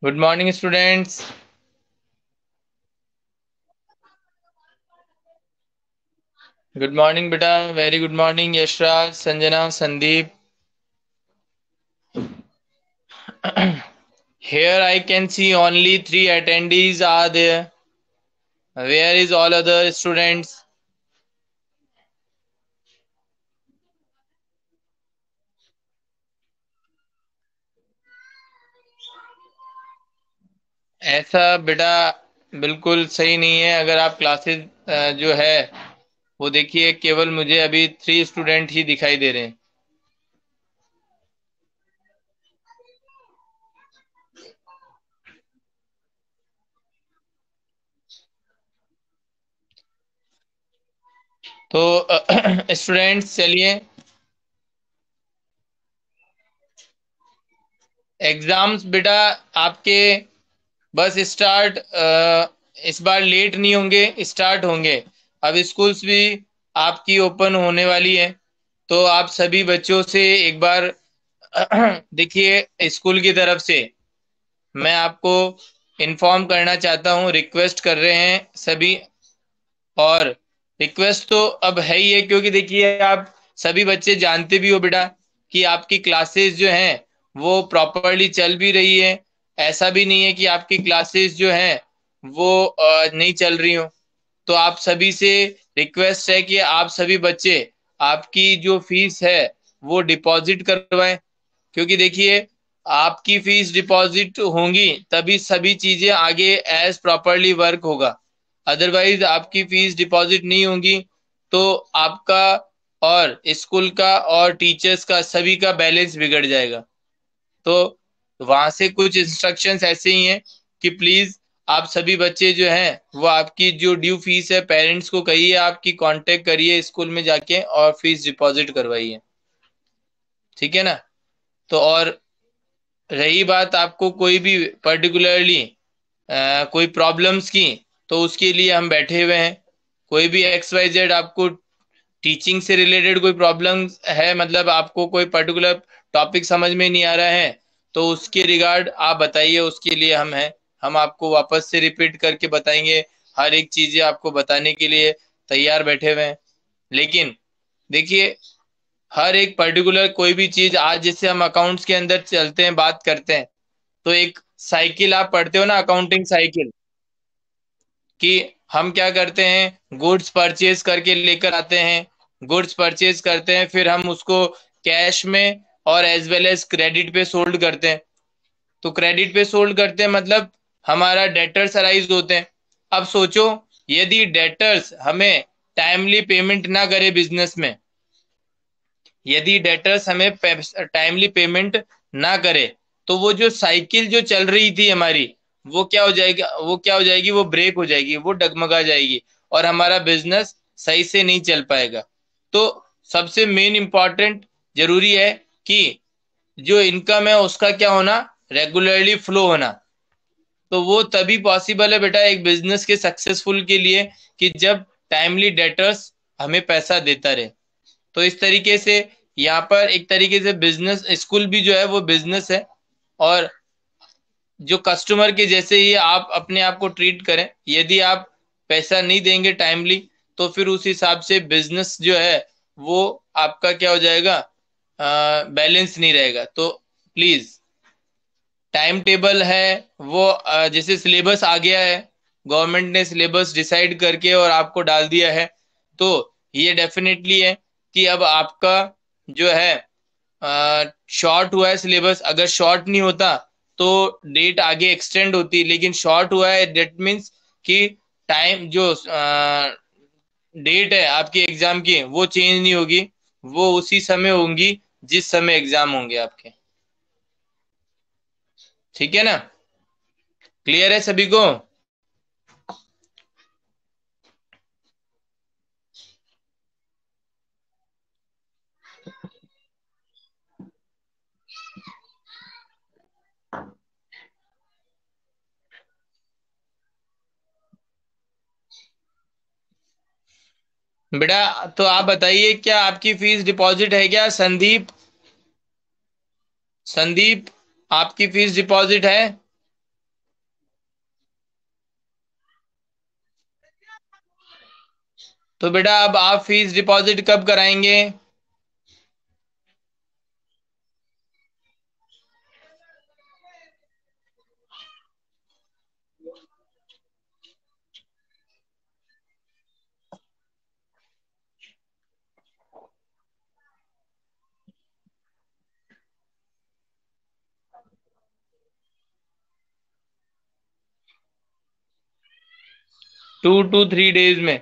Good morning students. Good morning बेटा। Very good morning Yashraj, Sanjana, Sandeep. Here I can see only three attendees are there. Where is all other students? ऐसा बेटा बिल्कुल सही नहीं है। अगर आप क्लासेस जो है वो देखिए, केवल मुझे अभी 3 स्टूडेंट ही दिखाई दे रहे हैं। तो स्टूडेंट्स चलिए, एग्जाम्स बेटा आपके बस स्टार्ट इस बार लेट नहीं होंगे, स्टार्ट होंगे। अब स्कूल्स भी आपकी ओपन होने वाली है, तो आप सभी बच्चों से एक बार देखिए, स्कूल की तरफ से मैं आपको इन्फॉर्म करना चाहता हूँ, रिक्वेस्ट कर रहे हैं सभी। और रिक्वेस्ट तो अब है ही है, क्योंकि देखिए आप सभी बच्चे जानते भी हो बेटा कि आपकी क्लासेस जो हैं वो प्रॉपरली चल भी रही है। ऐसा भी नहीं है कि आपकी क्लासेस जो हैं वो नहीं चल रही हो। तो आप सभी से रिक्वेस्ट है कि आप सभी बच्चे आपकी जो फीस है वो डिपॉजिट करवाएं, क्योंकि देखिए आपकी फीस डिपॉजिट होंगी तभी सभी चीजें आगे एज प्रॉपरली वर्क होगा। अदरवाइज आपकी फीस डिपॉजिट नहीं होगी तो आपका और स्कूल का और टीचर्स का सभी का बैलेंस बिगड़ जाएगा। तो वहां से कुछ इंस्ट्रक्शंस ऐसे ही हैं कि प्लीज आप सभी बच्चे जो हैं वो आपकी जो ड्यू फीस है पेरेंट्स को कहिए, आपकी कांटेक्ट करिए स्कूल में जाके और फीस डिपॉजिट करवाइए। ठीक है ना? तो और रही बात आपको कोई भी पर्टिकुलरली कोई प्रॉब्लम्स की, तो उसके लिए हम बैठे हुए हैं। कोई भी एक्स वाई जेड आपको टीचिंग से रिलेटेड कोई प्रॉब्लम है, मतलब आपको कोई पर्टिकुलर टॉपिक समझ में नहीं आ रहा है, तो उसके रिगार्ड आप बताइए, उसके लिए हम हैं। हम आपको वापस से रिपीट करके बताएंगे, हर एक चीजें आपको बताने के लिए तैयार बैठे हुए हैं। लेकिन देखिए, हर एक पर्टिकुलर कोई भी चीज, आज जैसे हम अकाउंट्स के अंदर चलते हैं, बात करते हैं, तो एक साइकिल आप पढ़ते हो ना, अकाउंटिंग साइकिल, कि हम क्या करते हैं, गुड्स परचेज करके लेकर आते हैं, गुड्स परचेज करते हैं, फिर हम उसको कैश में और एज वेल एज क्रेडिट पे सोल्ड करते हैं। तो क्रेडिट पे सोल्ड करते हैं मतलब हमारा डेटर्स अराइज होते हैं। अब सोचो, यदि डेटर्स हमें टाइमली पेमेंट ना करे बिजनेस में, यदि डेटर्स हमें टाइमली पेमेंट ना करे, तो वो जो साइकिल जो चल रही थी हमारी, वो क्या हो जाएगी, वो ब्रेक हो जाएगी, वो डगमगा जाएगी और हमारा बिजनेस सही से नहीं चल पाएगा। तो सबसे मेन इंपॉर्टेंट जरूरी है कि जो इनकम है उसका क्या होना, रेगुलरली फ्लो होना। तो वो तभी पॉसिबल है बेटा एक बिजनेस के सक्सेसफुल के लिए, कि जब टाइमली डेटर्स हमें पैसा देता रहे। तो इस तरीके से यहाँ पर एक तरीके से बिजनेस, स्कूल भी जो है वो बिजनेस है, और जो कस्टमर के जैसे ही आप अपने आप को ट्रीट करें। यदि आप पैसा नहीं देंगे टाइमली, तो फिर उस हिसाब से बिजनेस जो है वो आपका क्या हो जाएगा, बैलेंस नहीं रहेगा। तो प्लीज, टाइम टेबल है वो जैसे सिलेबस आ गया है, गवर्नमेंट ने सिलेबस डिसाइड करके और आपको डाल दिया है, तो ये डेफिनेटली है कि अब आपका जो है शॉर्ट हुआ है सिलेबस। अगर शॉर्ट नहीं होता तो डेट आगे एक्सटेंड होती, लेकिन शॉर्ट हुआ है, डेट मीन्स कि टाइम जो डेट है आपके एग्जाम की वो चेंज नहीं होगी, वो उसी समय होंगी जिस समय एग्जाम होंगे आपके। ठीक है ना? क्लियर है सभी को? बेटा तो आप बताइए, क्या आपकी फीस डिपॉजिट है क्या? संदीप, संदीप, आपकी फीस डिपॉजिट है? तो बेटा अब आप फीस डिपॉजिट कब कराएंगे? 2 to 3 डेज में?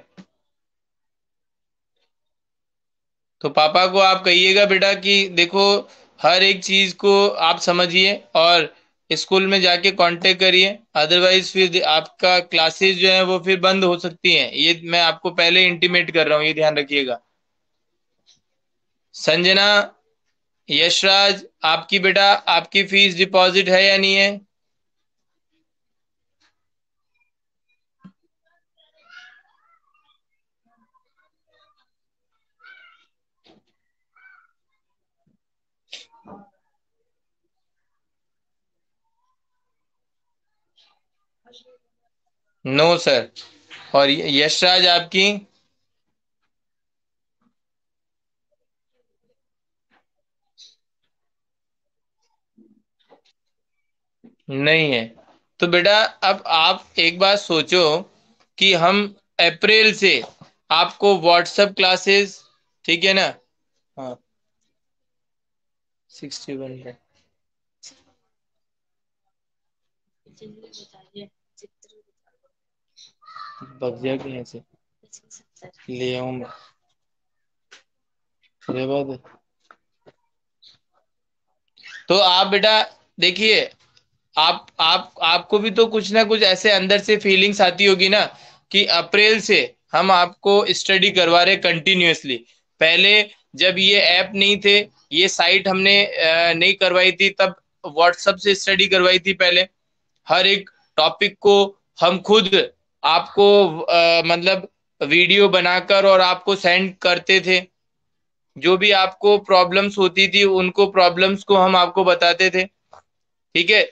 तो पापा को आप कहिएगा बेटा कि देखो, हर एक चीज को आप समझिए और स्कूल में जाके कांटेक्ट करिए, अदरवाइज फिर आपका क्लासेस जो है वो फिर बंद हो सकती हैं। ये मैं आपको पहले इंटीमेट कर रहा हूँ, ये ध्यान रखिएगा। संजना, यशराज, आपकी बेटा आपकी फीस डिपॉजिट है या नहीं है? No sir. और यशराज आपकी? नहीं है। तो बेटा अब आप एक बात सोचो कि हम अप्रैल से आपको व्हाट्सएप क्लासेस, ठीक है ना? हाँ, 61 है। बगिया कहीं से ले आऊं मैं? ये बात है। तो आप बेटा देखिए, आप आपको भी तो कुछ ना कुछ ऐसे अंदर से फीलिंग्स आती होगी ना कि अप्रैल से हम आपको स्टडी करवा रहे कंटिन्यूअसली। पहले जब ये ऐप नहीं थे, ये साइट हमने नहीं करवाई थी, तब व्हाट्सएप से स्टडी करवाई थी पहले। हर एक टॉपिक को हम खुद आपको मतलब वीडियो बनाकर और आपको सेंड करते थे। जो भी आपको प्रॉब्लम्स होती थी उनको प्रॉब्लम्स को हम आपको बताते थे, ठीक है?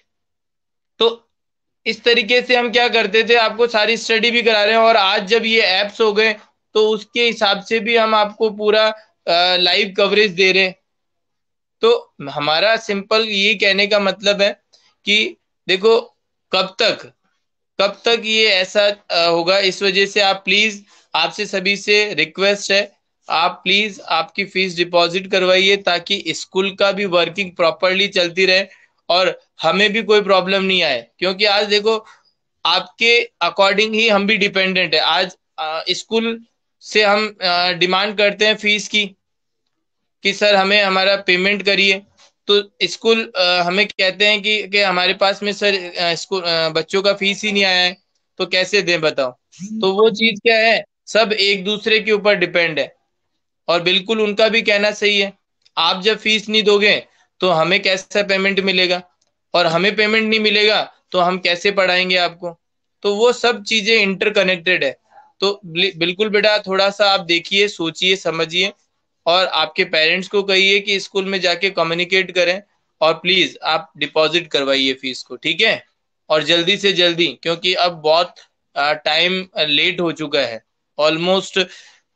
तो इस तरीके से हम क्या करते थे, आपको सारी स्टडी भी करा रहे हैं। और आज जब ये एप्स हो गए तो उसके हिसाब से भी हम आपको पूरा लाइव कवरेज दे रहे हैं। तो हमारा सिंपल ये कहने का मतलब है कि देखो, कब तक कब तक ये ऐसा होगा? इस वजह से आप प्लीज, आपसे सभी से रिक्वेस्ट है, आप प्लीज आपकी फीस डिपॉजिट करवाइए ताकि स्कूल का भी वर्किंग प्रॉपरली चलती रहे और हमें भी कोई प्रॉब्लम नहीं आए। क्योंकि आज देखो, आपके अकॉर्डिंग ही हम भी डिपेंडेंट है। आज स्कूल से हम डिमांड करते हैं फीस की कि सर हमें हमारा पेमेंट करिए। तो स्कूल हमें कहते हैं कि हमारे पास में सर स्कूल बच्चों का फीस ही नहीं आया है, तो कैसे दें बताओ? तो वो चीज क्या है, सब एक दूसरे के ऊपर डिपेंड है। और बिल्कुल उनका भी कहना सही है। आप जब फीस नहीं दोगे तो हमें कैसा पेमेंट मिलेगा? और हमें पेमेंट नहीं मिलेगा तो हम कैसे पढ़ाएंगे आपको? तो वो सब चीजें इंटरकनेक्टेड है। तो बिल्कुल बेटा, थोड़ा सा आप देखिए, सोचिए, समझिए और आपके पेरेंट्स को कहिए कि स्कूल में जाके कम्युनिकेट करें और प्लीज आप डिपॉजिट करवाइए फीस को, ठीक है? और जल्दी से जल्दी, क्योंकि अब बहुत टाइम लेट हो चुका है। ऑलमोस्ट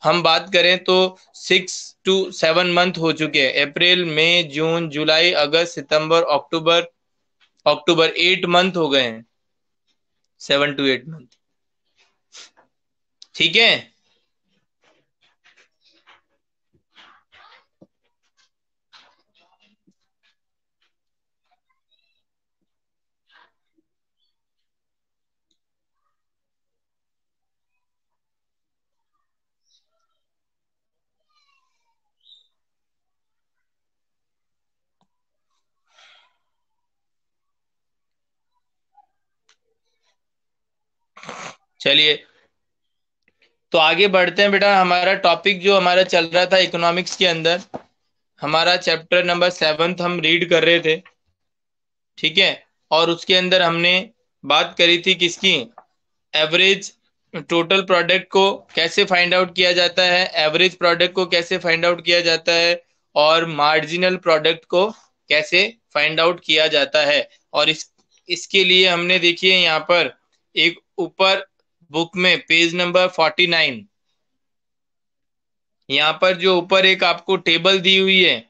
हम बात करें तो 6 to 7 मंथ हो चुके हैं। अप्रैल, मई, जून, जुलाई, अगस्त, सितंबर, अक्टूबर, अक्टूबर 8 मंथ हो गए हैं। 7 to 8 मंथ, ठीक है? चलिए, तो आगे बढ़ते हैं बेटा। हमारा टॉपिक जो हमारा चल रहा था इकोनॉमिक्स के अंदर, हमारा चैप्टर नंबर 7 हम रीड कर रहे थे, ठीक है? और उसके अंदर हमने बात करी थी किसकी? एवरेज टोटल प्रोडक्ट को कैसे फाइंड आउट किया जाता है, एवरेज प्रोडक्ट को कैसे फाइंड आउट किया जाता है, और मार्जिनल प्रोडक्ट को कैसे फाइंड आउट किया जाता है। और इसके लिए हमने देखिए यहाँ पर एक ऊपर बुक में पेज नंबर 49, यहाँ पर जो ऊपर एक आपको टेबल दी हुई है,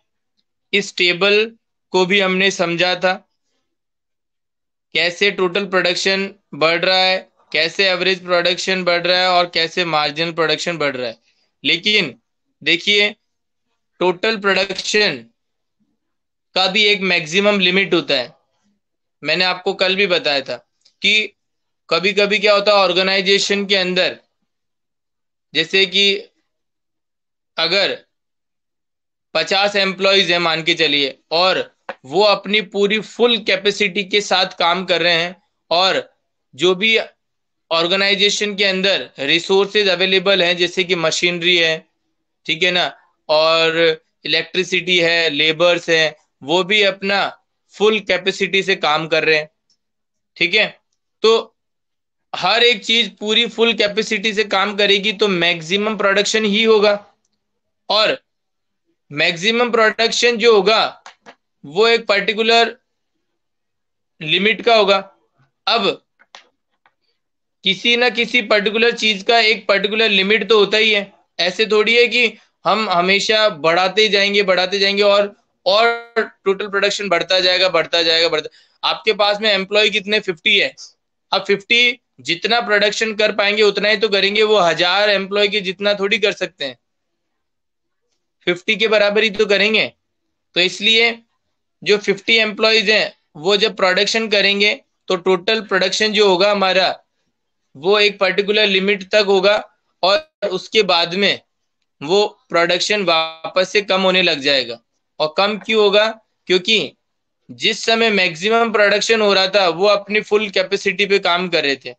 इस टेबल को भी हमने समझा था, कैसे टोटल प्रोडक्शन बढ़ रहा है, कैसे एवरेज प्रोडक्शन बढ़ रहा है और कैसे मार्जिनल प्रोडक्शन बढ़ रहा है। लेकिन देखिए, टोटल प्रोडक्शन का भी एक मैक्सिमम लिमिट होता है। मैंने आपको कल भी बताया था कि कभी कभी क्या होता है ऑर्गेनाइजेशन के अंदर, जैसे कि अगर 50 एम्प्लॉयज हैं मान के चलिए, और वो अपनी पूरी फुल कैपेसिटी के साथ काम कर रहे हैं, और जो भी ऑर्गेनाइजेशन के अंदर रिसोर्सेज अवेलेबल हैं जैसे कि मशीनरी है, ठीक है ना, और इलेक्ट्रिसिटी है, लेबर्स है, वो भी अपना फुल कैपेसिटी से काम कर रहे हैं, ठीक है। तो हर एक चीज पूरी फुल कैपेसिटी से काम करेगी तो मैक्सिमम प्रोडक्शन ही होगा, और मैक्सिमम प्रोडक्शन जो होगा वो एक पर्टिकुलर लिमिट का होगा। अब किसी ना किसी पर्टिकुलर चीज का एक पर्टिकुलर लिमिट तो होता ही है। ऐसे थोड़ी है कि हम हमेशा बढ़ाते जाएंगे और टोटल प्रोडक्शन बढ़ता जाएगा बढ़ता जाएगा बढ़ता। आपके पास में एम्प्लॉय कितने, 50 है। अब 50 जितना प्रोडक्शन कर पाएंगे उतना ही तो करेंगे, वो 1000 एम्प्लॉय के जितना थोड़ी कर सकते हैं, 50 के बराबर ही तो करेंगे। तो इसलिए जो 50 एम्प्लॉयज हैं वो जब प्रोडक्शन करेंगे तो टोटल प्रोडक्शन जो होगा हमारा वो एक पर्टिकुलर लिमिट तक होगा, और उसके बाद में वो प्रोडक्शन वापस से कम होने लग जाएगा। और कम क्यों होगा? क्योंकि जिस समय मैक्सिमम प्रोडक्शन हो रहा था वो अपनी फुल कैपेसिटी पे काम कर रहे थे।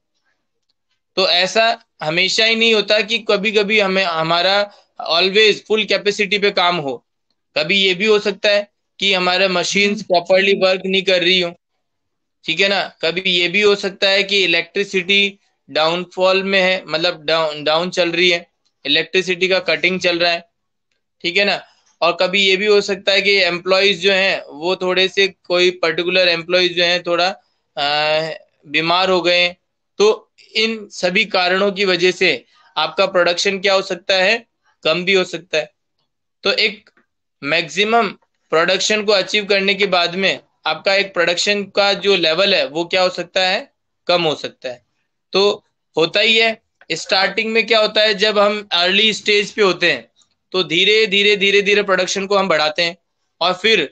तो ऐसा हमेशा ही नहीं होता कि कभी कभी हमें हमारा ऑलवेज फुल कैपेसिटी पे काम हो। कभी ये भी हो सकता है कि हमारा मशीन्स प्रॉपरली वर्क नहीं कर रही हो, ठीक है ना। कभी ये भी हो सकता है कि इलेक्ट्रिसिटी डाउनफॉल में है, मतलब डाउन डाउन चल रही है, इलेक्ट्रिसिटी का कटिंग चल रहा है, ठीक है ना। और कभी ये भी हो सकता है कि एम्प्लॉयज जो हैं वो थोड़े से, कोई पर्टिकुलर एम्प्लॉयज जो हैं थोड़ा बीमार हो गए। तो इन सभी कारणों की वजह से आपका प्रोडक्शन क्या हो सकता है, कम भी हो सकता है। तो एक मैक्सिमम प्रोडक्शन को अचीव करने के बाद में आपका एक प्रोडक्शन का जो लेवल है वो क्या हो सकता है, कम हो सकता है। तो होता ही है, स्टार्टिंग में क्या होता है जब हम अर्ली स्टेज पे होते हैं तो धीरे धीरे प्रोडक्शन को हम बढ़ाते हैं, और फिर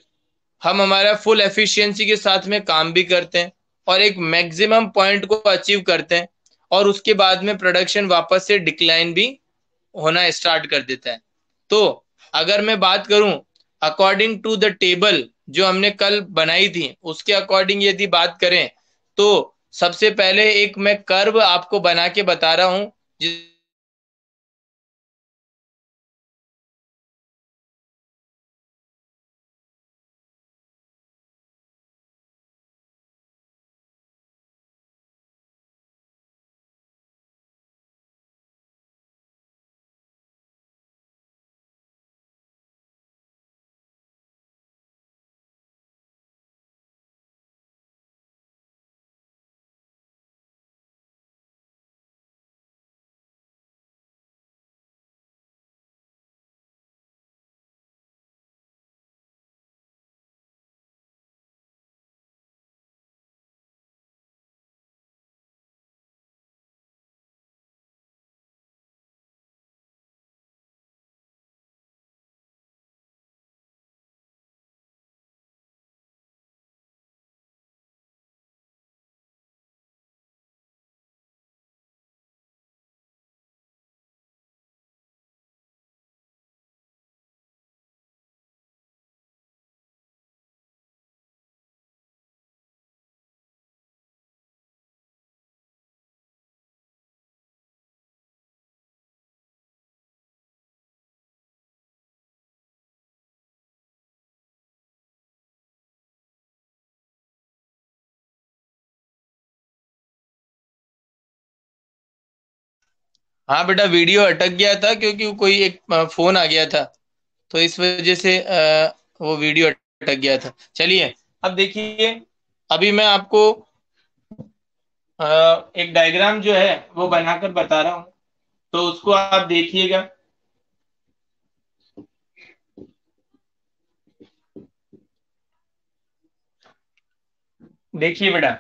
हम हमारा फुल एफिशिएंसी के साथ में काम भी करते हैं और एक मैक्सिमम पॉइंट को अचीव करते हैं, और उसके बाद में प्रोडक्शन वापस से डिक्लाइन भी होना स्टार्ट कर देता है। तो अगर मैं बात करूं अकॉर्डिंग टू द टेबल जो हमने कल बनाई थी, उसके अकॉर्डिंग यदि बात करें तो सबसे पहले एक मैं कर्व आपको बना के बता रहा हूं। हाँ बेटा, वीडियो अटक गया था क्योंकि कोई एक फोन आ गया था, तो इस वजह से वो वीडियो अटक गया था। चलिए अब देखिए, अभी मैं आपको एक डायग्राम जो है वो बनाकर बता रहा हूँ, तो उसको आप देखिएगा। देखिए बेटा,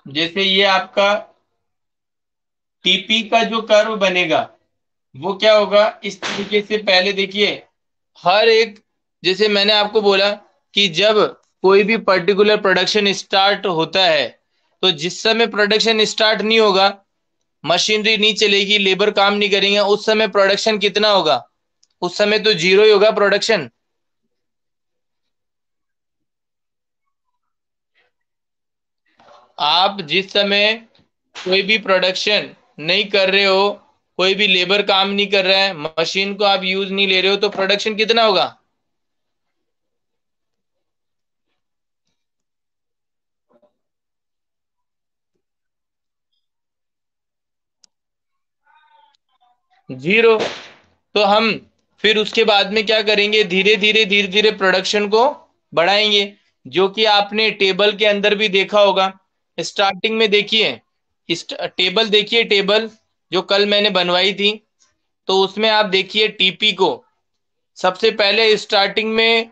जैसे ये आपका टीपी का जो कर्व बनेगा वो क्या होगा, इस तरीके से। पहले देखिए, हर एक, जैसे मैंने आपको बोला कि जब कोई भी पर्टिकुलर प्रोडक्शन स्टार्ट होता है, तो जिस समय प्रोडक्शन स्टार्ट नहीं होगा, मशीनरी नहीं चलेगी, लेबर काम नहीं करेंगे, उस समय प्रोडक्शन कितना होगा? उस समय तो जीरो ही होगा प्रोडक्शन। आप जिस समय कोई भी प्रोडक्शन नहीं कर रहे हो, कोई भी लेबर काम नहीं कर रहा है, मशीन को आप यूज नहीं ले रहे हो, तो प्रोडक्शन कितना होगा? जीरो। तो हम फिर उसके बाद में क्या करेंगे, धीरे धीरे प्रोडक्शन को बढ़ाएंगे, जो कि आपने टेबल के अंदर भी देखा होगा। स्टार्टिंग में देखिए, इस टेबल देखिए, टेबल जो कल मैंने बनवाई थी, तो उसमें आप देखिए टीपी को। सबसे पहले स्टार्टिंग में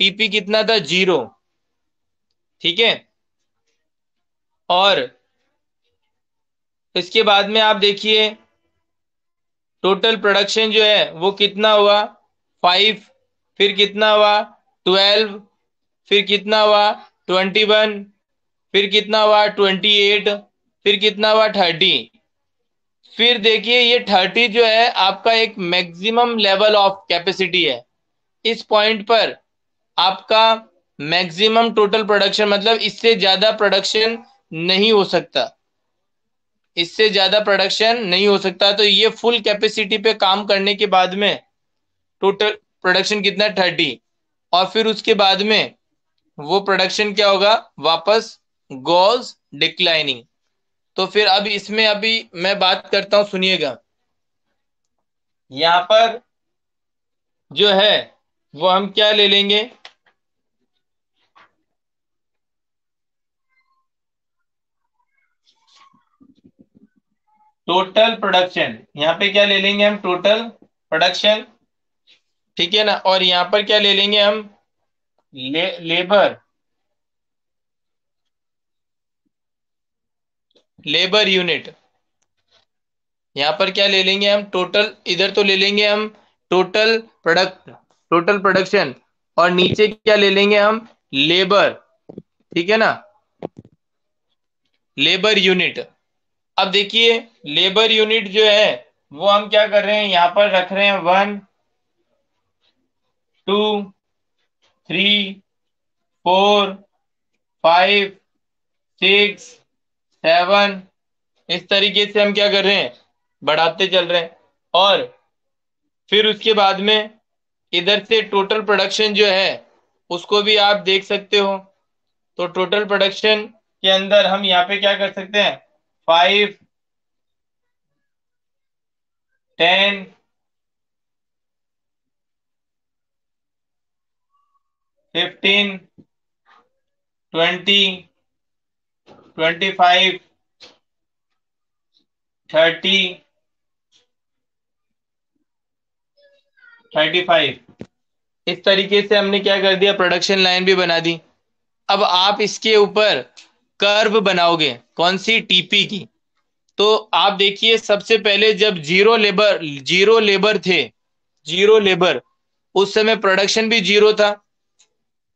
टीपी कितना था? जीरो। ठीक है। और इसके बाद में आप देखिए टोटल प्रोडक्शन जो है वो कितना हुआ? 5। फिर कितना हुआ? 12। फिर कितना हुआ? 21। फिर कितना हुआ? 28। फिर कितना हुआ? 30। फिर देखिए ये 30 जो है आपका एक मैक्सिमम लेवल ऑफ कैपेसिटी है। इस पॉइंट पर आपका मैक्सिमम टोटल प्रोडक्शन, मतलब इससे ज्यादा प्रोडक्शन नहीं हो सकता, इससे ज्यादा प्रोडक्शन नहीं हो सकता। तो ये फुल कैपेसिटी पे काम करने के बाद में टोटल प्रोडक्शन कितना? 30। और फिर उसके बाद में वो प्रोडक्शन क्या होगा? वापस गोज डिक्लाइनिंग। तो फिर अब इसमें अभी मैं बात करता हूं, सुनिएगा। यहां पर जो है वो हम क्या ले लेंगे? Total production. यहां पे क्या ले लेंगे हम? Total production. ठीक है ना। और यहां पर क्या ले लेंगे हम? लेबर। Labour unit. यहां पर क्या ले लेंगे हम? टोटल। इधर तो ले लेंगे हम टोटल प्रोडक्ट, टोटल प्रोडक्शन। और नीचे क्या ले लेंगे हम? लेबर। ठीक है ना, लेबर यूनिट। अब देखिए, लेबर यूनिट जो है वो हम क्या कर रहे हैं, यहां पर रख रहे हैं 1, 2, 3, 4, 5, 6, 7। इस तरीके से हम क्या कर रहे हैं? बढ़ाते चल रहे हैं। और फिर उसके बाद में इधर से टोटल प्रोडक्शन जो है उसको भी आप देख सकते हो। तो टोटल प्रोडक्शन के अंदर हम यहाँ पे क्या कर सकते हैं? 5, 10, 15, 20, 25, 30, 35। इस तरीके से हमने क्या कर दिया? प्रोडक्शन लाइन भी बना दी। अब आप इसके ऊपर कर्व बनाओगे, कौन सी? टीपी की। तो आप देखिए, सबसे पहले जब जीरो लेबर थे, जीरो लेबर, उस समय प्रोडक्शन भी जीरो था।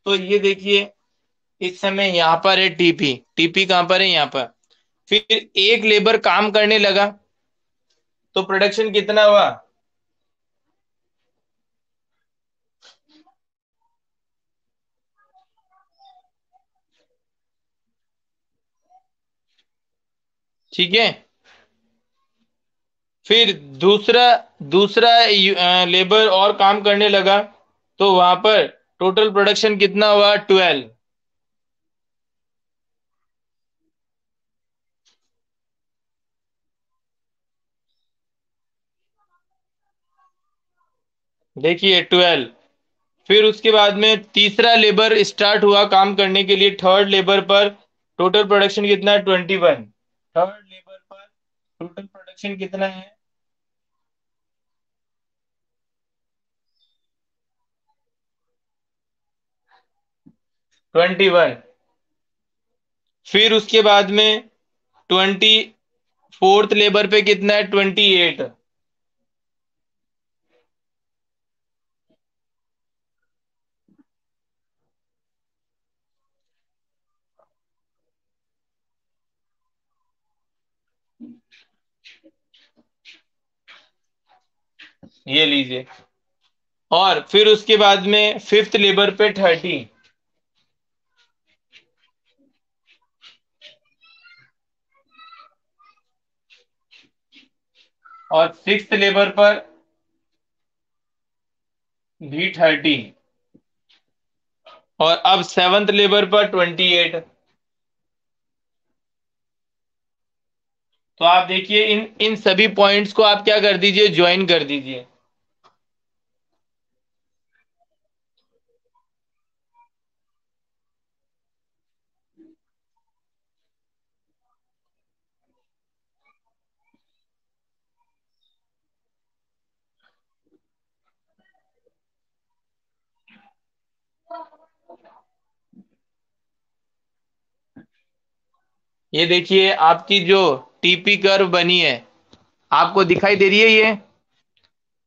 तो ये देखिए, इस समय यहां पर है टीपी। टीपी कहां पर है? यहां पर। फिर एक लेबर काम करने लगा, तो प्रोडक्शन कितना हुआ? ठीक है। फिर दूसरा दूसरा लेबर और काम करने लगा, तो वहां पर टोटल प्रोडक्शन कितना हुआ? 12। देखिए 12। फिर उसके बाद में तीसरा लेबर स्टार्ट हुआ काम करने के लिए थर्ड लेबर पर। टोटल प्रोडक्शन कितना है? 21। थर्ड लेबर पर टोटल प्रोडक्शन कितना है? 21। फिर उसके बाद में 24th लेबर पे कितना है? 28। ये लीजिए। और फिर उसके बाद में फिफ्थ लेबर पे 30। और सिक्स्थ लेबर पर भी 30। और अब सेवंथ लेबर पर 28। तो आप देखिए इन इन सभी पॉइंट्स को आप क्या कर दीजिए? ज्वाइन कर दीजिए। ये देखिए आपकी जो टीपी कर्व बनी है, आपको दिखाई दे रही है?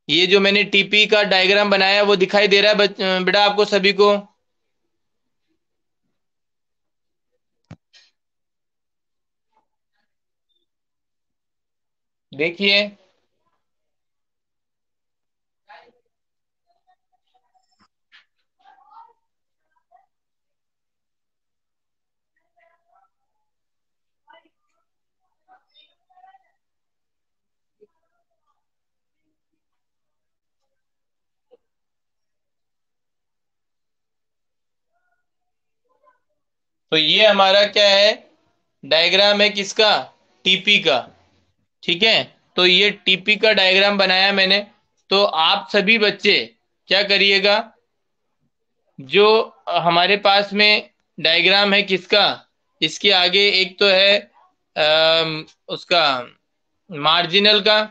ये जो मैंने टीपी का डायग्राम बनाया है, वो दिखाई दे रहा है बेटा आपको सभी को? देखिए। तो ये हमारा क्या है? डायग्राम है किसका? टीपी का। ठीक है। तो ये टीपी का डायग्राम बनाया मैंने। तो आप सभी बच्चे क्या करिएगा? जो हमारे पास में डायग्राम है किसका, इसके आगे एक तो है उसका मार्जिनल का,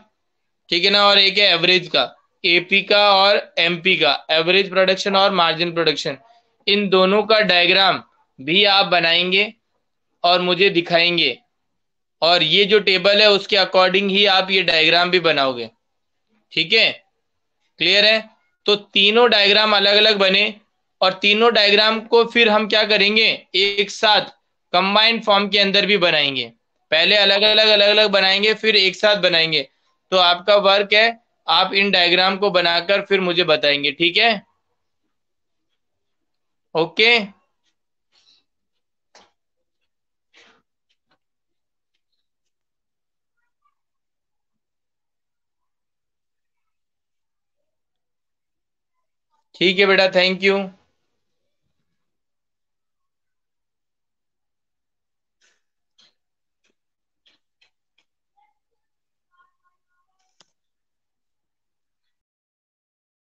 ठीक है ना, और एक है एवरेज का। एपी का और एमपी का, एवरेज प्रोडक्शन और मार्जिन प्रोडक्शन, इन दोनों का डायग्राम भी आप बनाएंगे और मुझे दिखाएंगे। और ये जो टेबल है उसके अकॉर्डिंग ही आप ये डायग्राम भी बनाओगे। ठीक है? क्लियर है? तो तीनों डायग्राम अलग अलग बने, और तीनों डायग्राम को फिर हम क्या करेंगे? एक साथ कंबाइंड फॉर्म के अंदर भी बनाएंगे। पहले अलग अलग बनाएंगे, फिर एक साथ बनाएंगे। तो आपका वर्क है, आप इन डायग्राम को बनाकर फिर मुझे बताएंगे। ठीक है? ओके। ठीक है बेटा, थैंक यू।